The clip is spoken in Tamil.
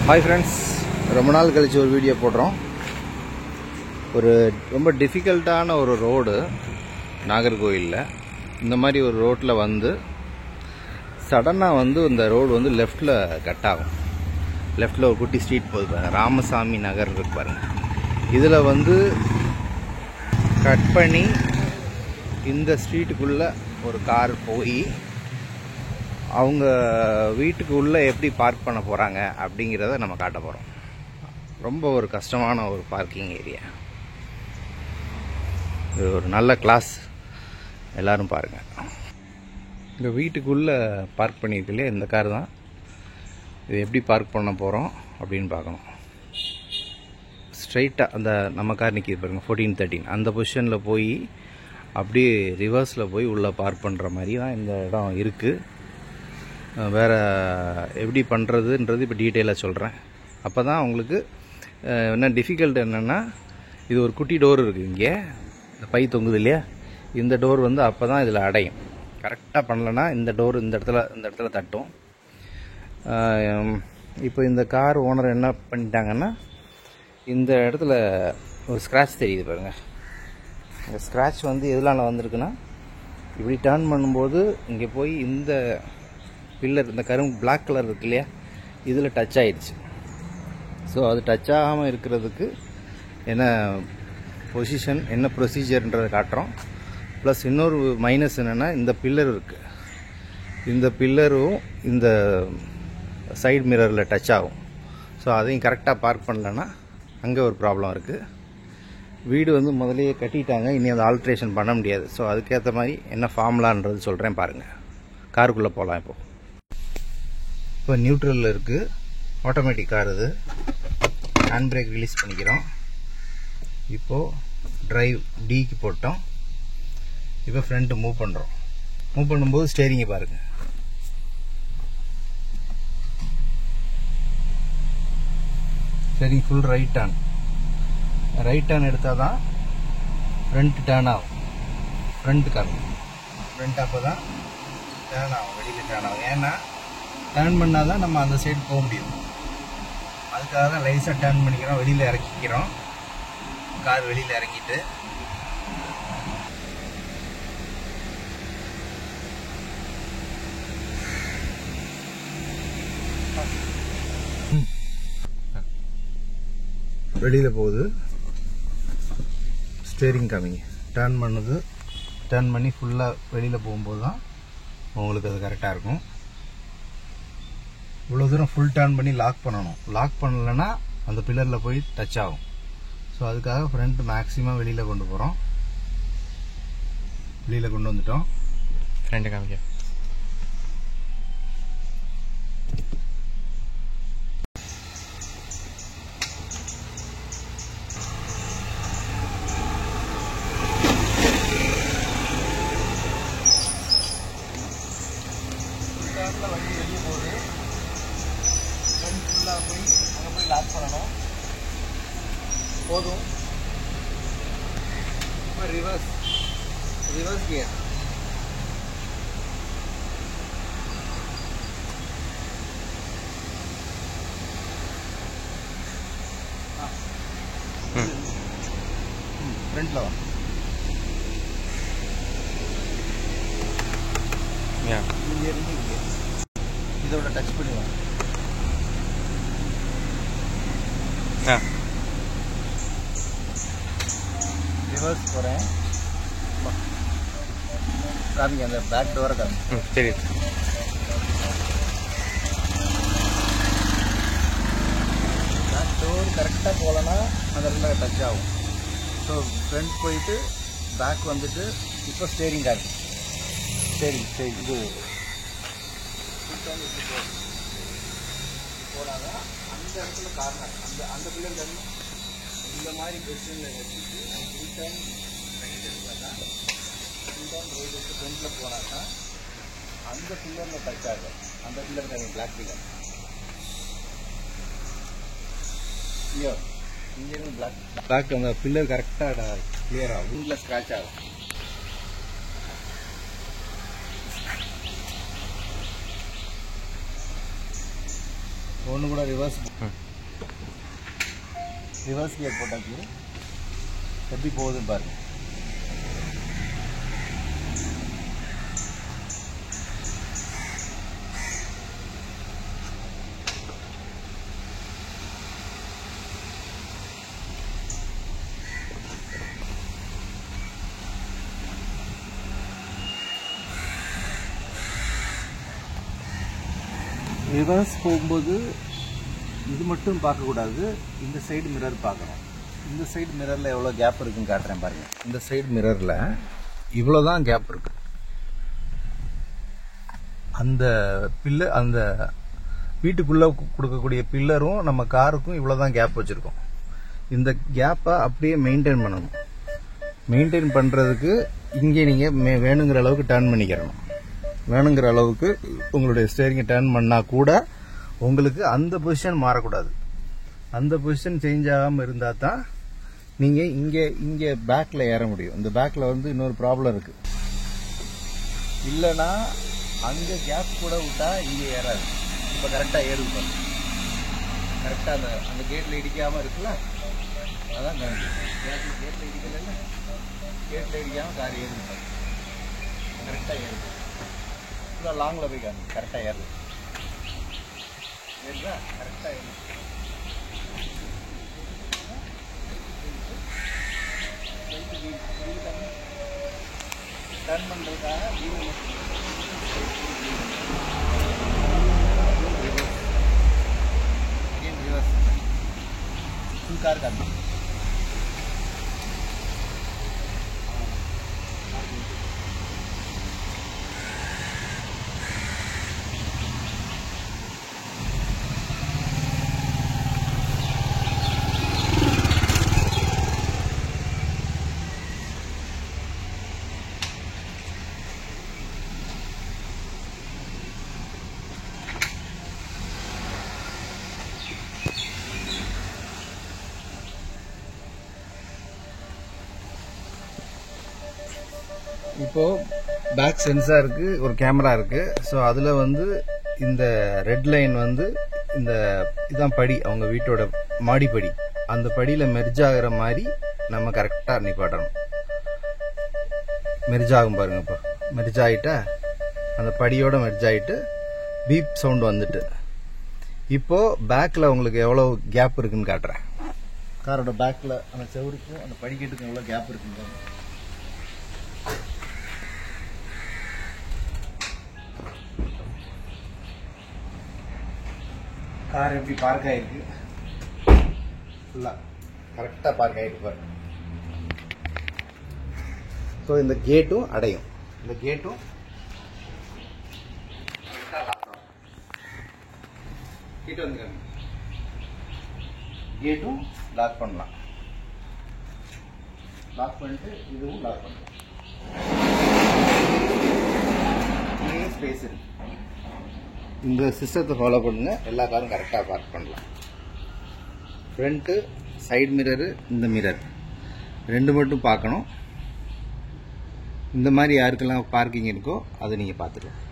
Hi friends, ரொம்ப நாள் கழிச்சு ஒரு வீடியோ போடுறோம். ஒரு ரொம்ப டிஃபிகல்ட்டான ஒரு ரோடு நாகர்கோயிலில். இந்த மாதிரி ஒரு ரோட்டில் வந்து சடனாக வந்து இந்த ரோடு வந்து லெஃப்டில் கட் ஆகும். லெஃப்டில் ஒரு குட்டி ஸ்ட்ரீட் போகுது பாருங்க, ராமசாமி நகர் இருக்கு பாருங்க. இதில் வந்து கட் பண்ணி இந்த ஸ்ட்ரீட்டுக்குள்ளே ஒரு கார் போய் அவங்க வீட்டுக்கு உள்ளே எப்படி பார்க் பண்ண போகிறாங்க அப்படிங்கிறத நம்ம காட்ட போகிறோம். ரொம்ப ஒரு கஷ்டமான ஒரு பார்க்கிங் ஏரியா. இது ஒரு நல்ல கிளாஸ், எல்லோரும் பாருங்கள். இந்த வீட்டுக்குள்ளே பார்க் பண்ணியிருக்கு இல்லையா, இந்த கார் தான். இது எப்படி பார்க் பண்ண போகிறோம் அப்படின்னு பார்க்கணும். ஸ்ட்ரைட்டாக அந்த நம்ம கார் நிற்கிது பாருங்கள், 1413 அந்த பொசிஷனில் போய் அப்படியே ரிவர்ஸில் போய் உள்ளே பார்க் பண்ணுற மாதிரி தான் இந்த இடம் இருக்குது. வேறு எப்படி பண்ணுறதுன்றது இப்போ டீட்டெயிலாக சொல்கிறேன். அப்போ தான் உங்களுக்கு என்ன டிஃபிகல்ட் என்னென்னா, இது ஒரு குட்டி டோர் இருக்குது இங்கே, இந்த பை தொங்குது இல்லையா, இந்த டோர் வந்து அப்போ தான் இதில் அடையும். கரெக்டாக பண்ணலைன்னா இந்த டோர் இந்த இடத்துல தட்டும். இப்போ இந்த கார் ஓனர் என்ன பண்ணிட்டாங்கன்னா, இந்த இடத்துல ஒரு ஸ்க்ராட்ச் தெரியுது பாருங்கள். இந்த ஸ்க்ராட்ச் வந்து எதனால வந்திருக்குன்னா, இப்படி டர்ன் பண்ணும்போது இங்கே போய் இந்த பில்லர், இந்த கரும்பு பிளாக் கலர் இருக்கு இல்லையா, இதில் டச் ஆகிடுச்சு. ஸோ அது டச் ஆகாமல் இருக்கிறதுக்கு என்ன பொசிஷன், என்ன ப்ரொசீஜர்ன்றதை காட்டுறோம். ப்ளஸ் இன்னொரு மைனஸ் என்னென்னா, இந்த பில்லர் இருக்குது, இந்த பில்லரும் இந்த சைடு மிரரில் டச் ஆகும். ஸோ அதையும் கரெக்டாக பார்க் பண்ணலன்னா அங்கே ஒரு ப்ராப்ளம் இருக்குது. வீடு வந்து முதலையே கட்டிட்டாங்க, இனி அதை ஆல்ட்ரேஷன் பண்ண முடியாது. ஸோ அதுக்கேற்ற மாதிரி என்ன ஃபார்முலான்றது சொல்கிறேன் பாருங்கள். காருக்குள்ளே போகலாம். இப்போ நியூட்ரலில் இருக்குது, ஆட்டோமேட்டிக் கார். இது ஹேண்ட் பிரேக் ரிலீஸ் பண்ணிக்கிறோம். இப்போது டிரைவ் டிக்கு போட்டோம். இப்போ ஃப்ரண்ட்டு மூவ் பண்ணுறோம். மூவ் பண்ணும்போது ஸ்டேரிங்கை பாருங்கள். ஸ்டேரிங் ஃபுல் ரைட் டர்ன் எடுத்தால் தான் ஃப்ரண்ட் டேர்ன் ஆகும். ஃப்ரண்ட் கார் ஃப்ரண்ட் அப்போ தான் டேர்ன் ஆகும், வெளியில் டேர்ன் ஆகும். ஏன்னா டர்ன் பண்ணால் தான் நம்ம அந்த சைடு போக முடியும். அதுக்காக தான் லைஸாக டர்ன் பண்ணிக்கிறோம், வெளியில் இறக்கிக்கிறோம். கார் வெளியில் இறக்கிட்டு வெளியில் போகுது. ஸ்டேரிங் காமிங்க, டர்ன் பண்ணுது. டர்ன் பண்ணி ஃபுல்லாக வெளியில் போகும்போது தான் உங்களுக்கு அது கரெக்டாக இருக்கும். இவ்வளோ தூரம் ஃபுல் டர்ன் பண்ணி லாக் பண்ணணும். லாக் பண்ணலைன்னா அந்த பில்லரில் போய் டச் ஆகும். ஸோ அதுக்காக ஃப்ரண்ட் மேக்ஸிமம் வெளியில் கொண்டு போகிறோம். வெளியில் கொண்டு வந்துட்டோம். ஃப்ரண்ட்டு காமிக்க. வண்டி வெளியே போகுது. ஃபுல்லாக போய் அங்கே போய் லாக் பண்ணணும். போதும். இப்போ ரிவர்ஸ் கியர். ஃப்ரண்ட்டில் வா. இங்கே இருந்து இங்கே இதோட டச் பண்ணுவேன். ரிவர்ஸ் போகிறேன். காமிங்க, அந்த பேக் டோரை காமிங்க. சரி. பேக் டோர் கரெக்டாக போகலன்னா அந்த இடத்துல டச் ஆகும். ஸோ ஃப்ரண்ட் போயிட்டு பேக் வந்துட்டு இப்போ ஸ்டேரிங் காமி. ஸ்டேரிங் இது போனாதான் அந்த இடத்துல கார்னர், அந்த பில்லர் தண்ணி இந்த மாதிரி பொசிஷனில் வச்சுட்டு ஃபுல் டைம் ரைட் எடுத்தாக்கா, ஃபுல் டைம் ரைட் எடுத்து ஃப்ரண்ட்டில் போனாக்கா அந்த பில்லரில் டச் ஆகும். அந்த பில்லர் தண்ணி பிளாக் பில்லர் இங்கேருந்து பிளாக் அந்த பில்லர் கரெக்டாக கிளியர் ஆகும். இங்கில் ஸ்க்ராட்ச் ஆகும். ஒன்று கூட ரிவர்ஸ் கியர் போட்டாச்சு. எப்படி போகுதுன்னு பாருங்க. ரிவர்ஸ் போகும்போது இது மட்டும் பார்க்கக்கூடாது, இந்த சைடு மிரர் பார்க்கணும். இந்த சைடு மிரரில் எவ்வளோ கேப் இருக்குன்னு காட்டுறேன் பாருங்கள். இந்த சைடு மிரரில் இவ்வளோ தான் கேப் இருக்கு. அந்த அந்த வீட்டுக்குள்ளே கொடுக்கக்கூடிய பில்லரும் நம்ம காருக்கும் இவ்வளோ தான் கேப் வச்சுருக்கோம். இந்த கேப்பை அப்படியே மெயின்டைன் பண்ணணும். மெயின்டைன் பண்ணுறதுக்கு இங்கே நீங்கள் வேணுங்கிற அளவுக்கு டர்ன் பண்ணிக்கிறணும். வேணுங்கிற அளவுக்கு உங்களுடைய ஸ்டேரிங்கை டர்ன் பண்ணால் கூட உங்களுக்கு அந்த பொசிஷன் மாறக்கூடாது. அந்த பொசிஷன் சேஞ்ச் ஆகாமல் இருந்தால் தான் நீங்கள் இங்கே பேக்கில் ஏற முடியும். இந்த பேக்கில் வந்து இன்னொரு ப்ராப்ளம் இருக்குது. இல்லைன்னா அங்கே கேப் கூட விட்டால் இங்கே ஏறாது. இப்போ கரெக்டாக ஏறுது பாருங்க. கரெக்டாக அந்த கேட்டில் இடிக்காமல் இருக்குல்ல, அதான் கேட்டில் இடிக்கல, கேட்டில் இடிக்காமல் கார் ஏறுது பாருங்க. கரெக்டாக ஏறுது. ஃபுல்லாக லாங்கில் போய் காரணம் கரெக்டாக ஏறுது. ஏறுதா? கரெக்டாக ஏறுது. டர்ன் பண்ணுறதுக்காக ரிவர்ஸ் ஃபுல் கார் காரணம். இப்போ பேக் சென்சாருக்கு ஒரு கேமரா இருக்கு. ஸோ அதில் வந்து இந்த ரெட் லைன் வந்து இந்த இதான் படி, அவங்க வீட்டோட மாடிப்படி, அந்த படியில் மெர்ஜ் ஆகிற மாதிரி நம்ம கரெக்டாக நிப்பாட்டணும். மெர்ஜ் ஆகும் பாருங்க. இப்போ மெர்ஜ் ஆகிட்டா அந்த படியோட மெர்ஜ் ஆகிட்டு பீப் சவுண்ட் வந்துட்டு இப்போ பேக்கில் உங்களுக்கு எவ்வளோ கேப் இருக்குன்னு காட்டுறேன். காரோட பேக்கில் அந்த செவருக்கும் அந்த படிக்கட்டுக்கும் எவ்வளோ கேப் இருக்குன்னு கார் எப்படி பார்க் ஆகிருக்கு. ஃபுல்லாக கரெக்டாக பார்க் ஆகிருக்கு பாருங்க. ஸோ இந்த கேட்டும் அடையும். இந்த கேட்டும் கேட்டும் லாக் பண்ணலாம். லாக் பண்ணிட்டு இதுவும் லாக் பண்ணலாம். ஸ்பேஸ் இருக்கு. இந்த சிஸ்டத்தை ஃபாலோ பண்ணுங்க, எல்லா காரும் கரெக்டாக பார்க் பண்ணலாம். ஃப்ரண்ட்டு, சைடு மிரரு, இந்த மிரர் ரெண்டு மட்டும் பார்க்கணும். இந்த மாதிரி யாருக்கெல்லாம் பார்க்கிங் இருக்கோ அதை நீங்கள் பார்த்துக்கலாம்.